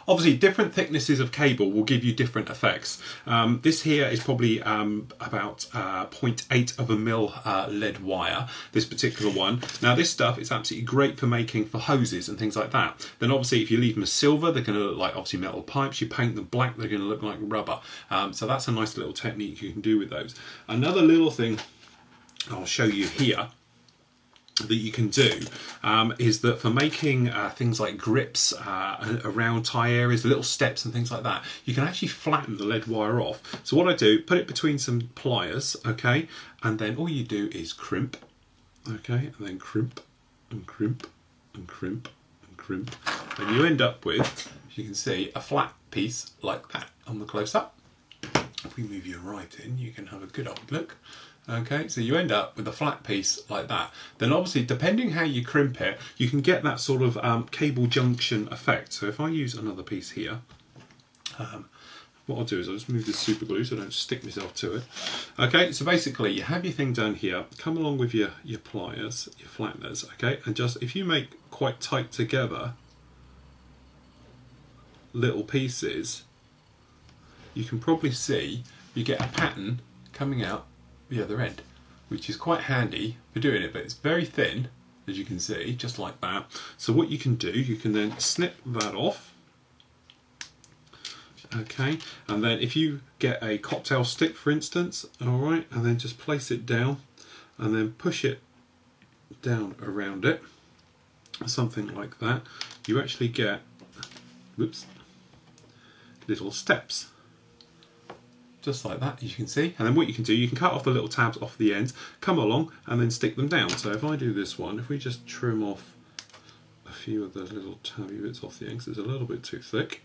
Obviously, different thicknesses of cable will give you different effects. This here is probably about 0.8 of a mil lead wire, this particular one. Now this stuff is absolutely great for making for hoses and things like that. Then obviously if you leave them as silver, they're going to look like obviously metal pipes. You paint them black, they're going to look like rubber. So that's a nice little technique you can do with those. Another little thing I'll show you here that you can do is that for making things like grips around tie areas, little steps and things like that, you can actually flatten the lead wire off. So what I do, put it between some pliers, okay, and then all you do is crimp, okay, and then crimp and crimp and crimp and crimp, and you end up with, as you can see, a flat piece like that on the close-up. If we move your right in, you can have a good old look. Okay, so you end up with a flat piece like that. Then obviously, depending how you crimp it, you can get that sort of cable junction effect. So if I use another piece here, what I'll do is I'll just move this super glue so I don't stick myself to it. Okay, so basically you have your thing down here, come along with your pliers, your flatteners, okay, and just if you make quite tight together little pieces, you can probably see you get a pattern coming out the other end, which is quite handy for doing it, but it's very thin, as you can see, just like that. So what you can do, you can then snip that off, okay, and then if you get a cocktail stick, for instance, all right, and then just place it down and then push it down around it, something like that, you actually get, whoops, little steps. Just like that, as you can see. And then what you can do, you can cut off the little tabs off the ends, come along and then stick them down. So if I do this one, if we just trim off a few of those little tabby bits off the ends, it's a little bit too thick.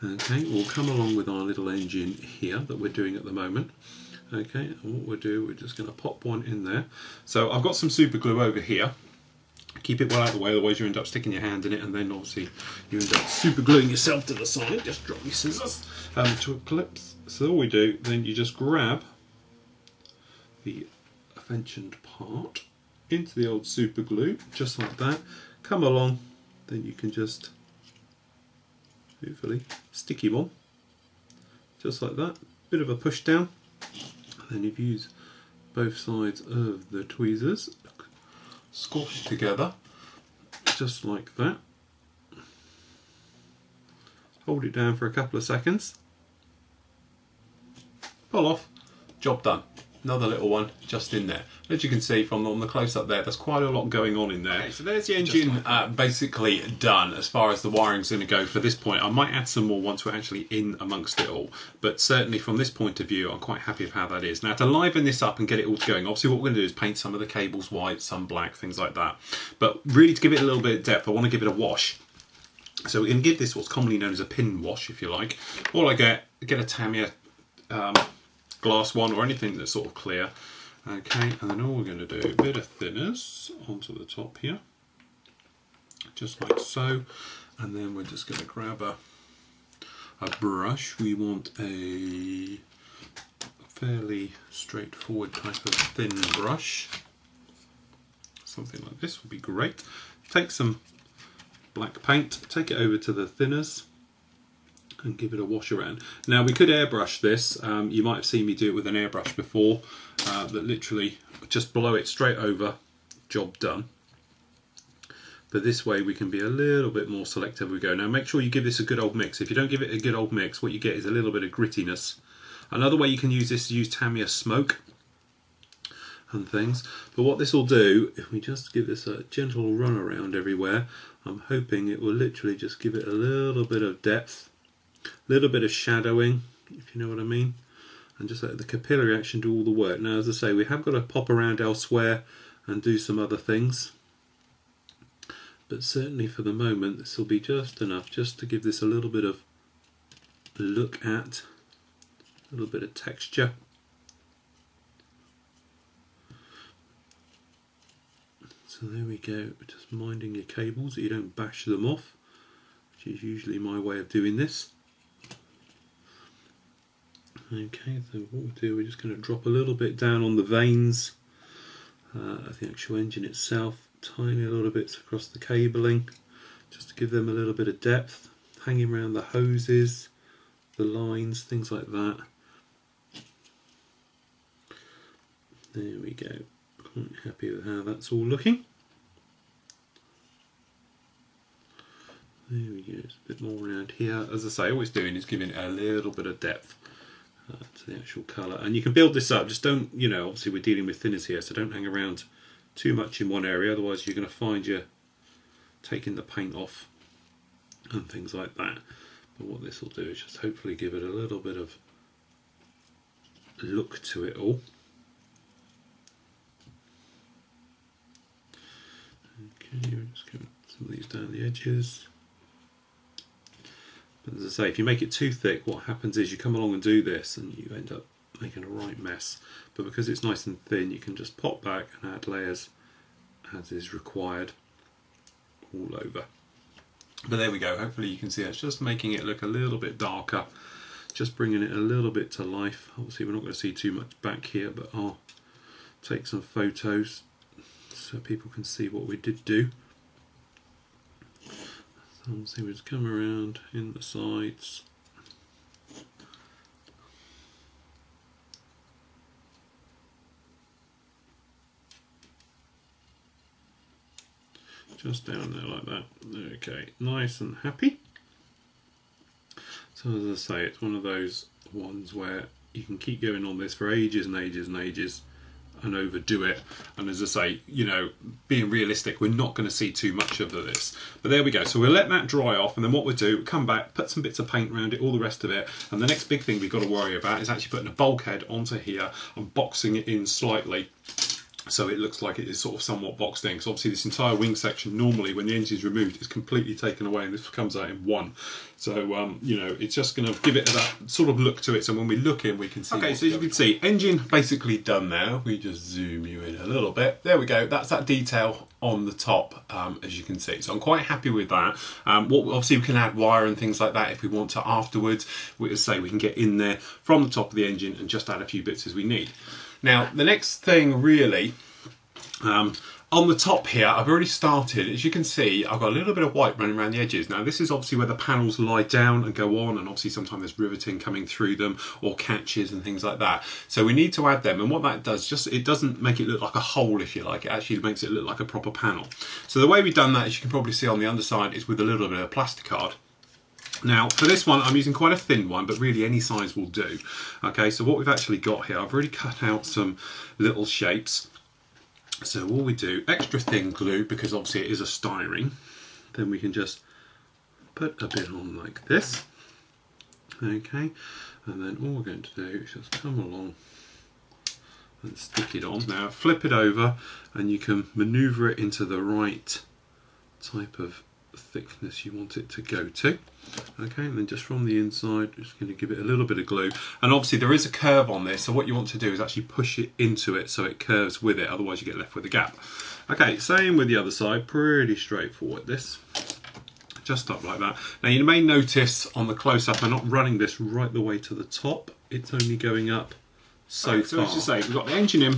Okay, we'll come along with our little engine here that we're doing at the moment. Okay, and what we'll do, we're just going to pop one in there. So I've got some super glue over here. Keep it well out of the way, otherwise you end up sticking your hand in it and then obviously you end up super gluing yourself to the side. Just drop your scissors to a clips. So all we do, then you just grab the aforementioned part into the old super glue, just like that. Come along, then you can just hopefully stick him on, just like that. Bit of a push down, and then you use both sides of the tweezers, squash together, just like that. Hold it down for a couple of seconds, pull off, job done. Another little one just in there. As you can see from on the close-up there, there's quite a lot going on in there. Okay, so there's the engine basically done as far as the wiring's going to go for this point. I might add some more once we're actually in amongst it all, but certainly from this point of view, I'm quite happy with how that is. Now to liven this up and get it all going, obviously what we're going to do is paint some of the cables white, some black, things like that. But really to give it a little bit of depth, I want to give it a wash. So we're going to give this what's commonly known as a pin wash, if you like. All I get a Tamiya glass one or anything that's sort of clear. Okay, and then all we're going to do, a bit of thinners onto the top here, just like so, and then we're just going to grab a brush. We want a fairly straightforward type of thin brush, something like this would be great. Take some black paint, take it over to the thinners and give it a wash around. Now we could airbrush this. You might have seen me do it with an airbrush before, that literally just blow it straight over, job done. But this way we can be a little bit more selective as we go. Now make sure you give this a good old mix. If you don't give it a good old mix, what you get is a little bit of grittiness. Another way you can use this is use Tamiya smoke and things. But what this will do, if we just give this a gentle run around everywhere, I'm hoping it will literally just give it a little bit of depth, a little bit of shadowing, if you know what I mean, and just let the capillary action do all the work. Now as I say, we have got to pop around elsewhere and do some other things, but certainly for the moment this will be just enough just to give this a little bit of look at, a little bit of texture. So there we go, just minding your cables that you don't bash them off, which is usually my way of doing this. Okay, so what we'll do, we're just going to drop a little bit down on the vanes of the actual engine itself, tiny little bits across the cabling, just to give them a little bit of depth, hanging around the hoses, the lines, things like that. There we go. Quite happy with how that's all looking. There we go, it's a bit more around here. As I say, all it's doing is giving it a little bit of depth to the actual colour. And you can build this up, just don't, you know, obviously we're dealing with thinners here, so don't hang around too much in one area, otherwise you're going to find you're taking the paint off and things like that. But what this will do is just hopefully give it a little bit of look to it all. Okay, we're just going some of these down the edges. But as I say, if you make it too thick, what happens is you come along and do this and you end up making a right mess. But because it's nice and thin, you can just pop back and add layers as is required all over. But there we go, hopefully you can see it's just making it look a little bit darker, just bringing it a little bit to life. Obviously we're not going to see too much back here, but I'll take some photos so people can see what we did do. So obviously we just come around in the sides. Just down there like that. Okay, nice and happy. So as I say, it's one of those ones where you can keep going on this for ages and ages and ages and overdo it. And as I say, you know, being realistic, we're not going to see too much of this. But there we go. So we'll let that dry off, and then what we'll do, we'll come back, put some bits of paint around it, all the rest of it. And the next big thing we've got to worry about is actually putting a bulkhead onto here and boxing it in slightly, so it looks like it is sort of somewhat boxed in. Because obviously this entire wing section, normally when the engine is removed, is completely taken away, and this comes out in one. So, you know, it's just going to give it that sort of look to it, so when we look in, we can see. Okay, so as you can see, engine basically done now. We just zoom you in a little bit. There we go, that's that detail on the top, as you can see. So I'm quite happy with that. Obviously we can add wire and things like that if we want to afterwards. We say we can get in there from the top of the engine and just add a few bits as we need. Now, the next thing really, on the top here, I've already started. As you can see, I've got a little bit of white running around the edges. Now, this is obviously where the panels lie down and go on, and obviously sometimes there's riveting coming through them or catches and things like that. So we need to add them, and what that does, just it doesn't make it look like a hole, if you like. It actually makes it look like a proper panel. So the way we've done that, as you can probably see on the underside, is with a little bit of plasticard. Now, for this one, I'm using quite a thin one, but really any size will do. Okay, so what we've actually got here, I've already cut out some little shapes. So all we do, extra thin glue, because obviously it is a styrene, then we can just put a bit on like this. Okay, and then all we're going to do is just come along and stick it on. Now flip it over and you can maneuver it into the right type of thickness you want it to go to. Okay, and then just from the inside, just going to give it a little bit of glue. And obviously there is a curve on this, so what you want to do is actually push it into it so it curves with it, otherwise you get left with a gap. Okay, same with the other side, pretty straightforward this. Just up like that. Now you may notice on the close-up I'm not running this right the way to the top, it's only going up so far. So as you say, we've got the engine in.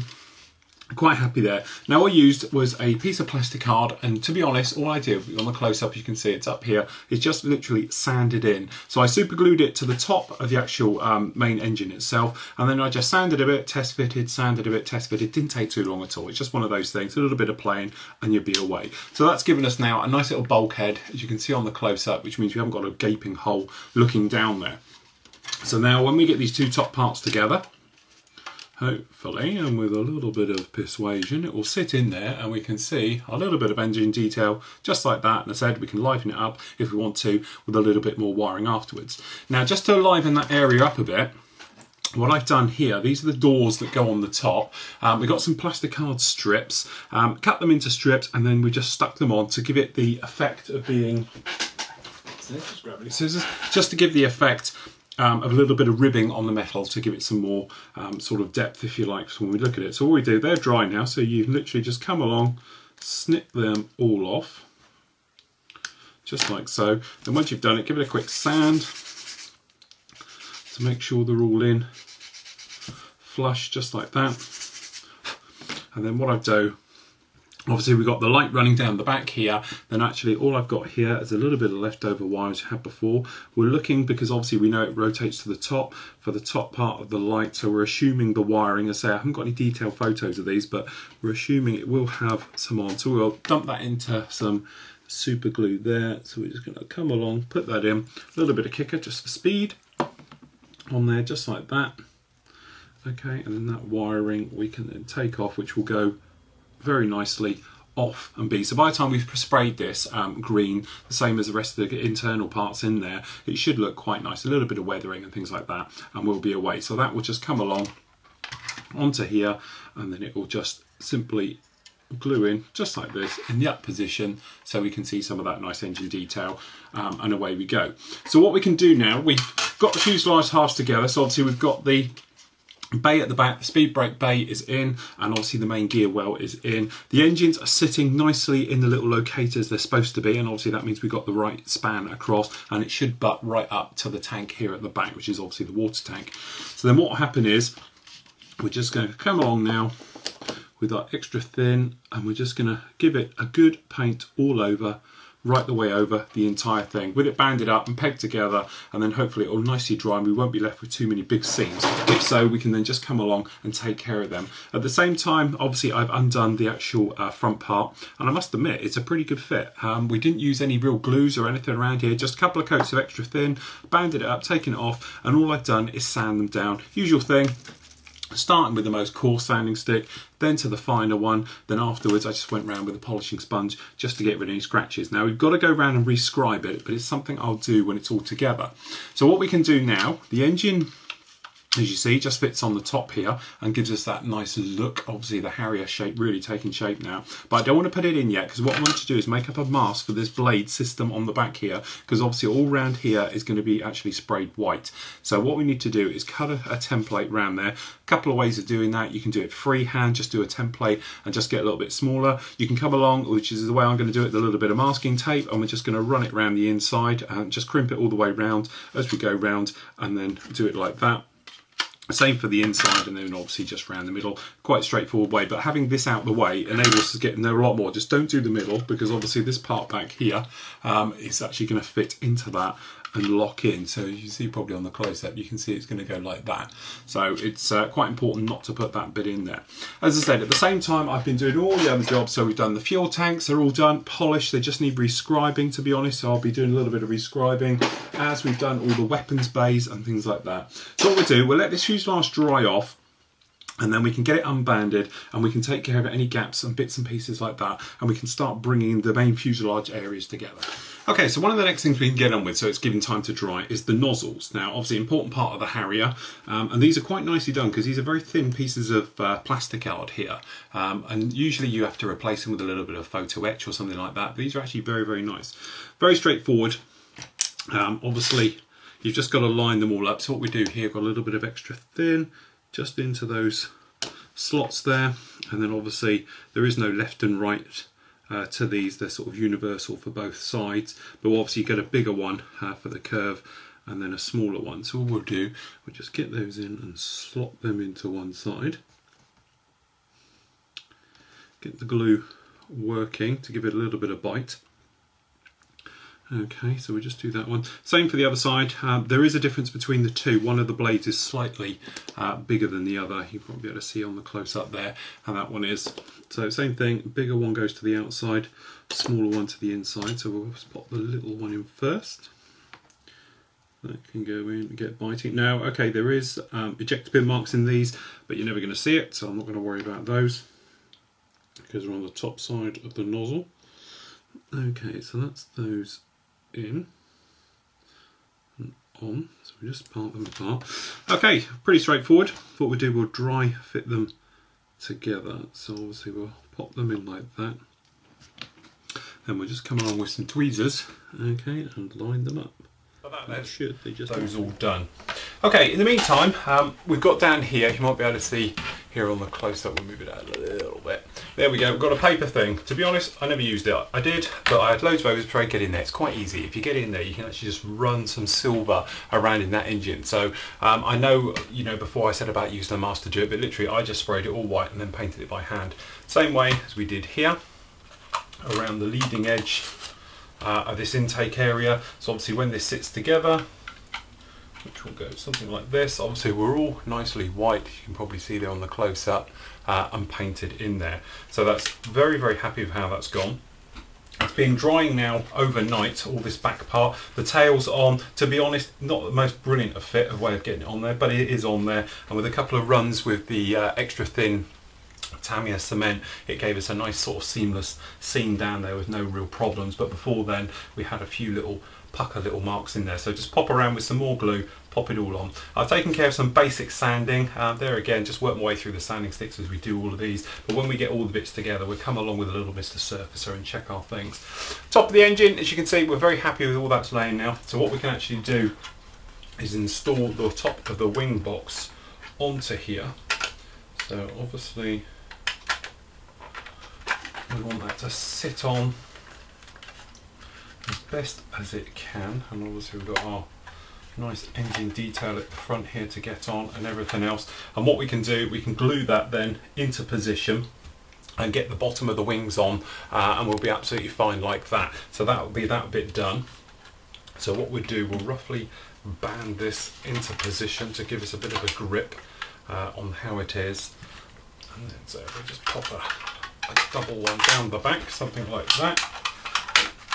Quite happy there. Now what I used was a piece of plasticard, and to be honest, all I did on the close-up, you can see it's up here, is just literally sanded in. So I super glued it to the top of the actual main engine itself, and then I just sanded a bit, test fitted, sanded a bit, test fitted. Didn't take too long at all. It's just one of those things, a little bit of playing and you'll be away. So that's given us now a nice little bulkhead, as you can see on the close-up, which means we haven't got a gaping hole looking down there. So now when we get these two top parts together, hopefully, and with a little bit of persuasion, it will sit in there and we can see a little bit of engine detail just like that. And I said we can liven it up if we want to with a little bit more wiring afterwards. Now just to liven that area up a bit, what I've done here, these are the doors that go on the top. We've got some plasticard strips, cut them into strips, and then we just stuck them on to give it the effect of being, just grab any scissors, just to give the effect of a little bit of ribbing on the metal to give it some more sort of depth, if you like, so when we look at it. So all we do, they're dry now, so you literally just come along, snip them all off, just like so. Then once you've done it, give it a quick sand to make sure they're all in flush, just like that. And then what I do Obviously we've got the light running down the back here, then actually all I've got here is a little bit of leftover wires I had before. We're looking, because obviously we know it rotates to the top, for the top part of the light, so we're assuming the wiring, I say I haven't got any detailed photos of these, but we're assuming it will have some on. So we'll dump that into some super glue there. So we're just going to come along, put that in, a little bit of kicker just for speed on there, just like that. Okay, and then that wiring we can then take off, which will go very nicely off and be. So by the time we've sprayed this green, the same as the rest of the internal parts in there, it should look quite nice. A little bit of weathering and things like that, and we'll be away. So that will just come along onto here, and then it will just simply glue in just like this in the up position, so we can see some of that nice engine detail, and away we go. So what we can do now, we've got the fuselage halves together. So obviously we've got the bay at the back, the speed brake bay is in, and obviously the main gear well is in. The engines are sitting nicely in the little locators they're supposed to be, and obviously that means we've got the right span across, and it should butt right up to the tank here at the back, which is obviously the water tank. So then what will happen is we're just going to come along now with our extra thin, and we're just going to give it a good paint all over, right the way over the entire thing, with it banded up and pegged together, and then hopefully it will nicely dry and we won't be left with too many big seams. If so, we can then just come along and take care of them. At the same time, obviously I've undone the actual front part, and I must admit it's a pretty good fit. We didn't use any real glues or anything around here, just a couple of coats of extra thin, banded it up, taken it off, and all I've done is sand them down. Usual thing, starting with the most coarse sanding stick, then to the finer one, then afterwards I just went round with a polishing sponge just to get rid of any scratches. Now we've got to go around and rescribe it, but it's something I'll do when it's all together. So what we can do now, the engine, as you see, just fits on the top here and gives us that nice look. Obviously the Harrier shape really taking shape now, but I don't want to put it in yet, because what I want to do is make up a mask for this blade system on the back here, because obviously all round here is going to be actually sprayed white. So what we need to do is cut a template round there. A couple of ways of doing that. You can do it freehand, just do a template and just get a little bit smaller. You can come along, which is the way I'm going to do it, with a little bit of masking tape, and we're just going to run it around the inside and just crimp it all the way round as we go round, and then do it like that. Same for the inside, and then obviously just around the middle. Quite straightforward way, but having this out the way enables us to get in there a lot more. Just don't do the middle, because obviously this part back here is actually going to fit into that and lock in. So as you see probably on the close-up, you can see it's going to go like that. So it's quite important not to put that bit in there. As I said, at the same time I've been doing all the other jobs. So we've done the fuel tanks, they're all done, polished, they just need rescribing, to be honest. So I'll be doing a little bit of rescribing as we've done all the weapons bays and things like that. So what we'll do, we'll let this fuselage dry off, and then we can get it unbanded, and we can take care of any gaps and bits and pieces like that, and we can start bringing the main fuselage areas together. Okay, so one of the next things we can get on with, so it's given time to dry, is the nozzles. Now, obviously, important part of the Harrier, and these are quite nicely done, because these are very thin pieces of plastic out here, and usually you have to replace them with a little bit of photo etch or something like that. But these are actually very, very nice. Very straightforward. Obviously, you've just got to line them all up. So what we do here, got a little bit of extra thin, just into those slots there, and then obviously there is no left and right to these. They're sort of universal for both sides, but we'll obviously get a bigger one for the curve, and then a smaller one. So all we'll do, we'll just get those in and slot them into one side, get the glue working to give it a little bit of bite. Okay, so we just do that one. Same for the other side. There is a difference between the two. One of the blades is slightly bigger than the other. You won't be able to see on the close-up there, and that one is. So same thing, bigger one goes to the outside, smaller one to the inside. So we'll just pop the little one in first. That can go in and get biting. Now, okay, there is ejector pin marks in these, but you're never going to see it, so I'm not going to worry about those, because they're on the top side of the nozzle. Okay, so that's those in and on, so we just part them apart. Okay, pretty straightforward. What we do, we'll dry fit them together. So obviously we'll pop them in like that. Then we'll just come along with some tweezers, okay, and line them up. Those all done. Okay, in the meantime, we've got down here, you might be able to see here on the close-up, we'll move it out a little bit. There we go, we've got a paper thing. To be honest, I never used it. I did, but I had loads of overspray get in there. It's quite easy. If you get in there, you can actually just run some silver around in that engine. So I know, you know, before I said about using a master to do it, but literally I just sprayed it all white and then painted it by hand. Same way as we did here. around the leading edge of this intake area. So obviously when this sits together, which will go something like this, obviously we're all nicely white, you can probably see there on the close-up, and painted in there. So that's very, very happy with how that's gone. It's been drying now overnight, all this back part. The tail's on, to be honest, not the most brilliant of fit of way of getting it on there, but it is on there. And with a couple of runs with the extra thin Tamiya cement, it gave us a nice sort of seamless seam down there with no real problems. But before then, we had a few little pucker little marks in there. So just pop around with some more glue, pop it all on. I've taken care of some basic sanding. There again, just work my way through the sanding sticks as we do all of these. But when we get all the bits together, we'll come along with a little Mr. Surfacer and check our things. Top of the engine, as you can see, we're very happy with all that's laying now. So what we can actually do is install the top of the wing box onto here. So obviously we want that to sit on as best as it can, and obviously we've got our nice engine detail at the front here to get on and everything else. And what we can do, we can glue that then into position and get the bottom of the wings on, and we'll be absolutely fine like that. So that will be that bit done. So what we'll do, we'll roughly band this into position to give us a bit of a grip on how it is. And then so we'll just pop a double one down the back, something like that.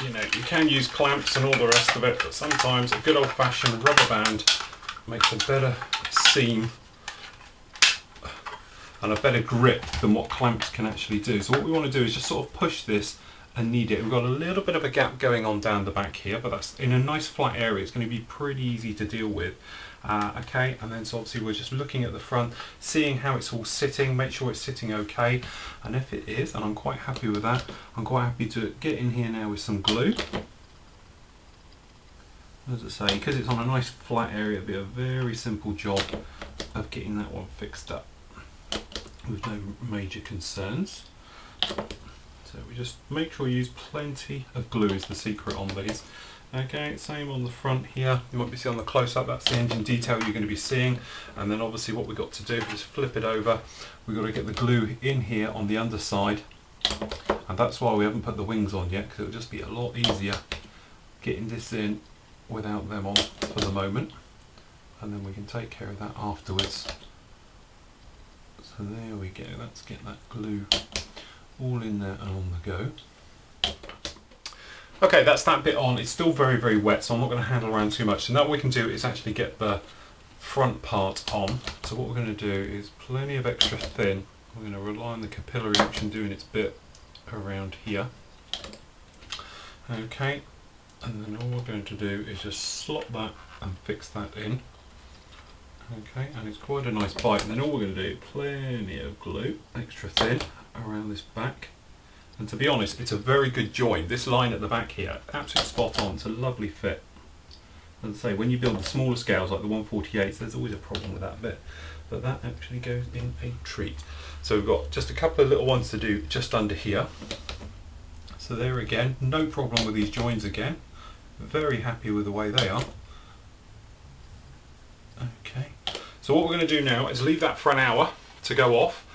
You know, you can use clamps and all the rest of it, but sometimes a good old-fashioned rubber band makes a better seam and a better grip than what clamps can actually do. So what we want to do is just sort of push this and knead it. We've got a little bit of a gap going on down the back here, but that's in a nice flat area. It's going to be pretty easy to deal with. Okay, and then so obviously we're just looking at the front, seeing how it's all sitting, make sure it's sitting okay, and if it is, and I'm quite happy with that, I'm quite happy to get in here now with some glue. As I say, because it's on a nice flat area, it'll be a very simple job of getting that one fixed up with no major concerns. So we just make sure you use plenty of glue is the secret on these. Okay, same on the front here. You might be seeing on the close-up, that's the engine detail you're going to be seeing. And then obviously what we've got to do is flip it over. We've got to get the glue in here on the underside. And that's why we haven't put the wings on yet, because it'll just be a lot easier getting this in without them on for the moment. And then we can take care of that afterwards. So there we go, let's get that glue all in there and on the go. Okay, that's that bit on. It's still very, very wet, so I'm not going to handle around too much. So now what we can do is actually get the front part on. So what we're going to do is plenty of extra thin. We're going to rely on the capillary action doing its bit around here. Okay, and then all we're going to do is just slot that and fix that in. Okay, and it's quite a nice bite. And then all we're going to do, plenty of glue, extra thin, around this back. And to be honest, it's a very good join. This line at the back here, absolutely spot on. It's a lovely fit. As I say, when you build the smaller scales like the 148s, there's always a problem with that bit. But that actually goes in a treat. So we've got just a couple of little ones to do just under here. So there again, no problem with these joins again. Very happy with the way they are. Okay. So what we're going to do now is leave that for an hour to go off.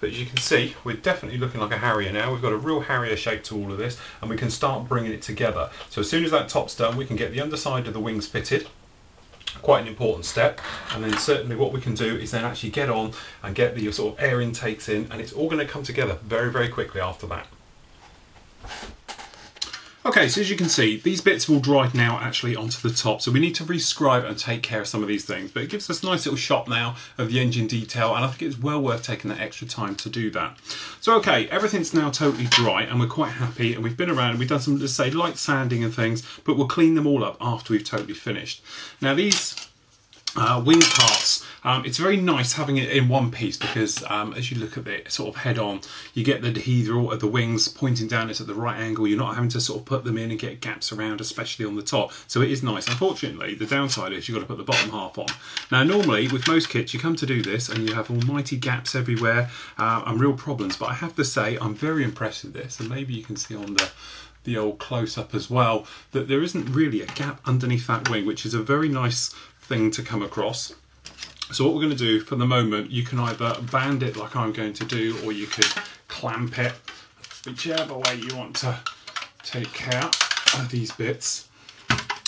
But as you can see, we're definitely looking like a Harrier now. We've got a real Harrier shape to all of this, and we can start bringing it together. So as soon as that top's done, we can get the underside of the wings fitted. Quite an important step. And then certainly what we can do is then actually get on and get the sort of air intakes in, and it's all going to come together very, very quickly after that. Okay, so as you can see, these bits have all dried now actually onto the top, so we need to rescribe and take care of some of these things, but it gives us a nice little shot now of the engine detail, and I think it's well worth taking that extra time to do that. So okay, everything's now totally dry and we're quite happy, and we've been around and we've done some, let's say, light sanding and things, but we'll clean them all up after we've totally finished. Now these wing parts, it's very nice having it in one piece, because as you look at it sort of head on, you get the dihedral of the wings pointing down, it's at the right angle, you're not having to sort of put them in and get gaps around, especially on the top, so it is nice. Unfortunately, the downside is you've got to put the bottom half on. Now normally with most kits you come to do this and you have almighty gaps everywhere and real problems, but I have to say I'm very impressed with this, and maybe you can see on the old close-up as well that there isn't really a gap underneath that wing, which is a very nice thing to come across. So what we're going to do for the moment, you can either band it like I'm going to do, or you could clamp it whichever way you want to take care of these bits.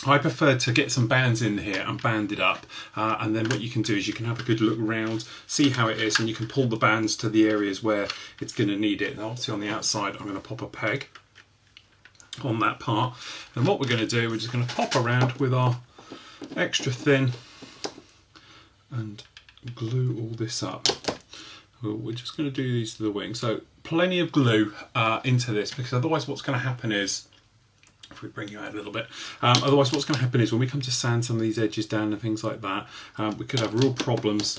I prefer to get some bands in here and band it up, and then what you can do is you can have a good look around, see how it is, and you can pull the bands to the areas where it's going to need it. And obviously on the outside I'm going to pop a peg on that part, and what we're going to do, we're just going to pop around with our extra thin and glue all this up. We're just going to do these to the wing, so plenty of glue into this, because otherwise what's going to happen is, if we bring you out a little bit, otherwise what's going to happen is when we come to sand some of these edges down and things like that, we could have real problems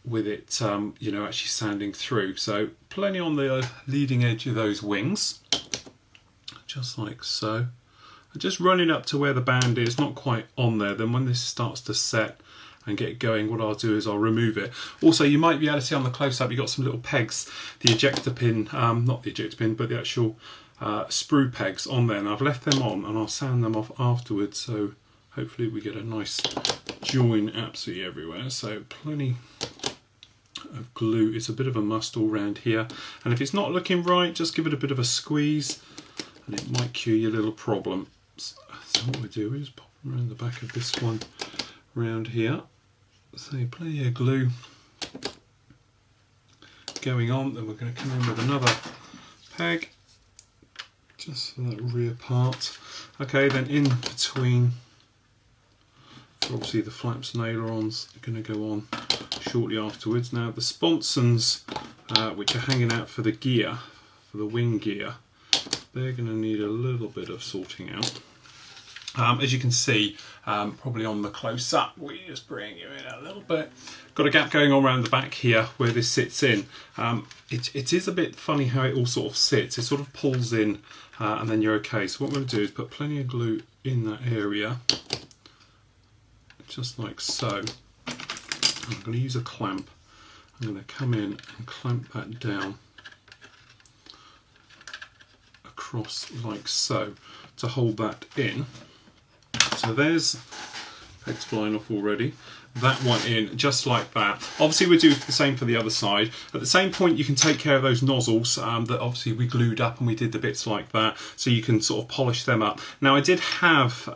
with it, you know, actually sanding through. So plenty on the leading edge of those wings, just like so. And just running up to where the band is, not quite on there. Then when this starts to set and get going, what I'll do is I'll remove it. Also, you might be able to see on the close-up, you've got some little pegs, the ejector pin, not the ejector pin, but the actual sprue pegs on there, and I've left them on, and I'll sand them off afterwards, so hopefully we get a nice join absolutely everywhere. So plenty of glue. It's a bit of a must all round here, and if it's not looking right, just give it a bit of a squeeze and it might cure your little problem. So what we do is pop around the back of this one around here. So plenty of glue going on. Then we're going to come in with another peg just for that rear part. Okay, then in between, obviously the flaps and ailerons are going to go on shortly afterwards. Now the sponsons, which are hanging out for the gear, for the wing gear, they're going to need a little bit of sorting out. As you can see, probably on the close-up, we just bring you in a little bit. Got a gap going on around the back here where this sits in. It is a bit funny how it all sort of sits. It sort of pulls in and then you're okay. So what I'm going to do is put plenty of glue in that area, just like so. I'm going to use a clamp. I'm going to come in and clamp that down across like so to hold that in. So there's pegs flying off already. That one in just like that. Obviously we do the same for the other side. At the same point you can take care of those nozzles that obviously we glued up, and we did the bits like that, so you can sort of polish them up. Now I did have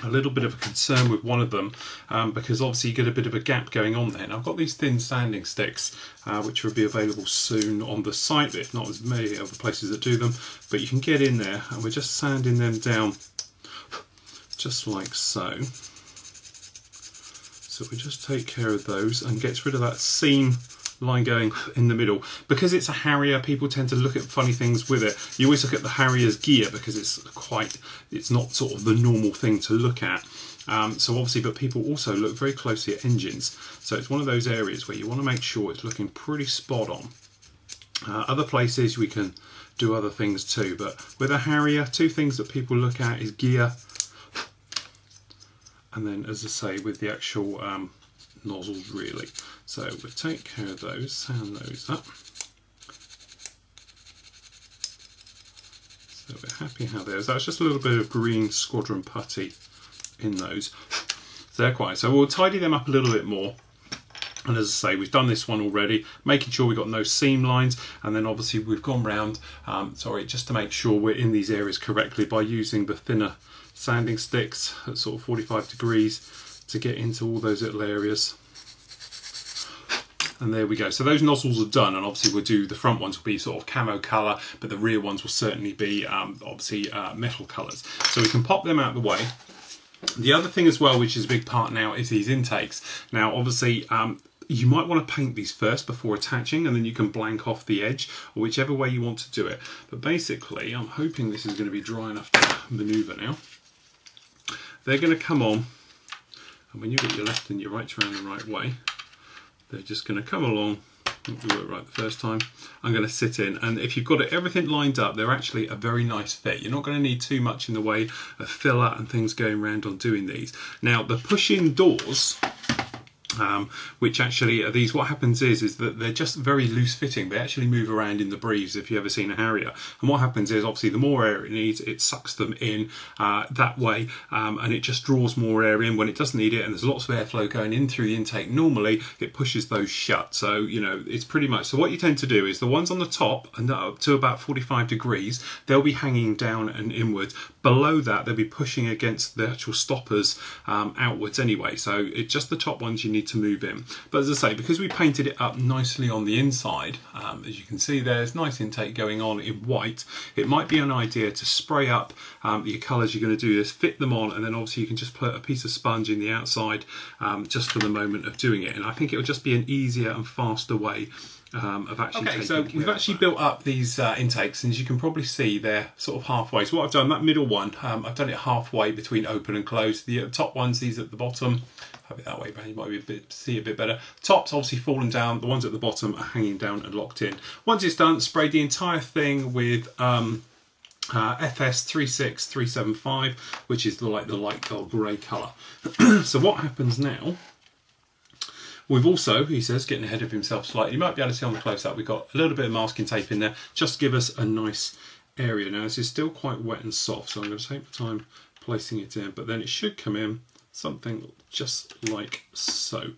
a little bit of a concern with one of them because obviously you get a bit of a gap going on there. And I've got these thin sanding sticks which will be available soon on the site, if not as many other places that do them, but you can get in there, and we're just sanding them down just like so. So we just take care of those and gets rid of that seam line going in the middle. Because it's a Harrier, people tend to look at funny things with it. You always look at the Harrier's gear because it's not sort of the normal thing to look at. So obviously, but people also look very closely at engines. So it's one of those areas where you want to make sure it's looking pretty spot on. Other places we can do other things too, but with a Harrier, two things that people look at is gear, and then, as I say, with the actual nozzles really. So we'll take care of those, sand those up. So we're happy how there's. That's just a little bit of green squadron putty in those. So they're quiet. So we'll tidy them up a little bit more. And as I say, we've done this one already, making sure we've got no seam lines, and then obviously we've gone round, just to make sure we're in these areas correctly by using the thinner sanding sticks at sort of 45 degrees to get into all those little areas. And there we go. So those nozzles are done, and obviously we'll do, the front ones will be sort of camo colour, but the rear ones will certainly be obviously metal colours. So we can pop them out of the way. The other thing as well, which is a big part now, is these intakes. Now obviously you might want to paint these first before attaching, and then you can blank off the edge, or whichever way you want to do it. But basically, I'm hoping this is going to be dry enough to manoeuvre now. They're going to come on, and when you've got your left and your right around the right way, they're just going to come along. Not to work right the first time. I'm going to sit in, and if you've got everything lined up, they're actually a very nice fit. You're not going to need too much in the way of filler and things going around on doing these. Now the push-in doors, which actually are these. What happens is that they're just very loose fitting. They actually move around in the breeze if you've ever seen a Harrier. And what happens is, obviously, the more air it needs, it sucks them in that way, and it just draws more air in when it doesn't need it, and there's lots of airflow going in through the intake. Normally it pushes those shut, so you know, it's pretty much. So what you tend to do is the ones on the top and up to about 45 degrees, they'll be hanging down and inwards. Below that, they'll be pushing against the actual stoppers outwards anyway, so it's just the top ones you need to move in. But as I say, because we painted it up nicely on the inside, as you can see there's nice intake going on in white, it might be an idea to spray up your colours you're going to do this, fit them on, and then obviously you can just put a piece of sponge in the outside just for the moment of doing it. And I think it'll just be an easier and faster way of actually taking so we've actually built up these intakes, and as you can probably see, they're sort of halfway. So what I've done, that middle one, I've done it halfway between open and closed. The top ones, these at the bottom, have it that way, but you might be see a bit better. Top's obviously fallen down, the ones at the bottom are hanging down and locked in. Once it's done, spray the entire thing with FS 36375, which is the light gold grey colour. So what happens now, we've also, he says, getting ahead of himself slightly, you might be able to see on the close-up, we've got a little bit of masking tape in there, just to give us a nice area. Now this is still quite wet and soft, so I'm going to take the time placing it in, but then it should come in something just like so.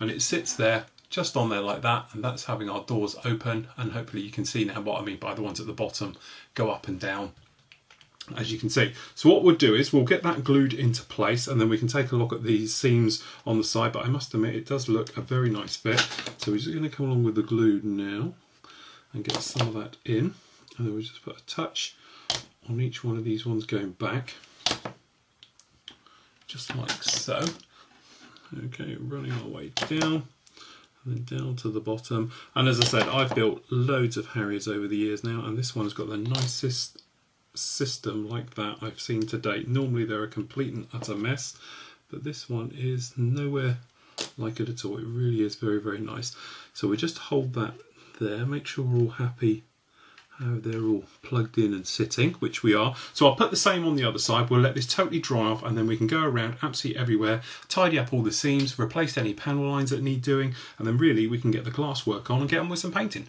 And it sits there, just on there like that, and that's having our doors open, and hopefully you can see now what I mean by the ones at the bottom go up and down, as you can see. So what we'll do is we'll get that glued into place, and then we can take a look at these seams on the side, but I must admit it does look a very nice fit. So we're just going to come along with the glue now and get some of that in, and then we'll just put a touch on each one of these ones going back, just like so. Okay, running our way down and then down to the bottom. And as I said, I've built loads of Harriers over the years now, and this one's got the nicest system like that I've seen to date. Normally they're a complete and utter mess, but this one is nowhere like it at all. It really is very, very nice. So we just hold that there, make sure we're all happy how they're all plugged in and sitting, which we are. So I'll put the same on the other side. We'll let this totally dry off, and then we can go around absolutely everywhere, tidy up all the seams, replace any panel lines that need doing, and then really we can get the glass work on and get on with some painting.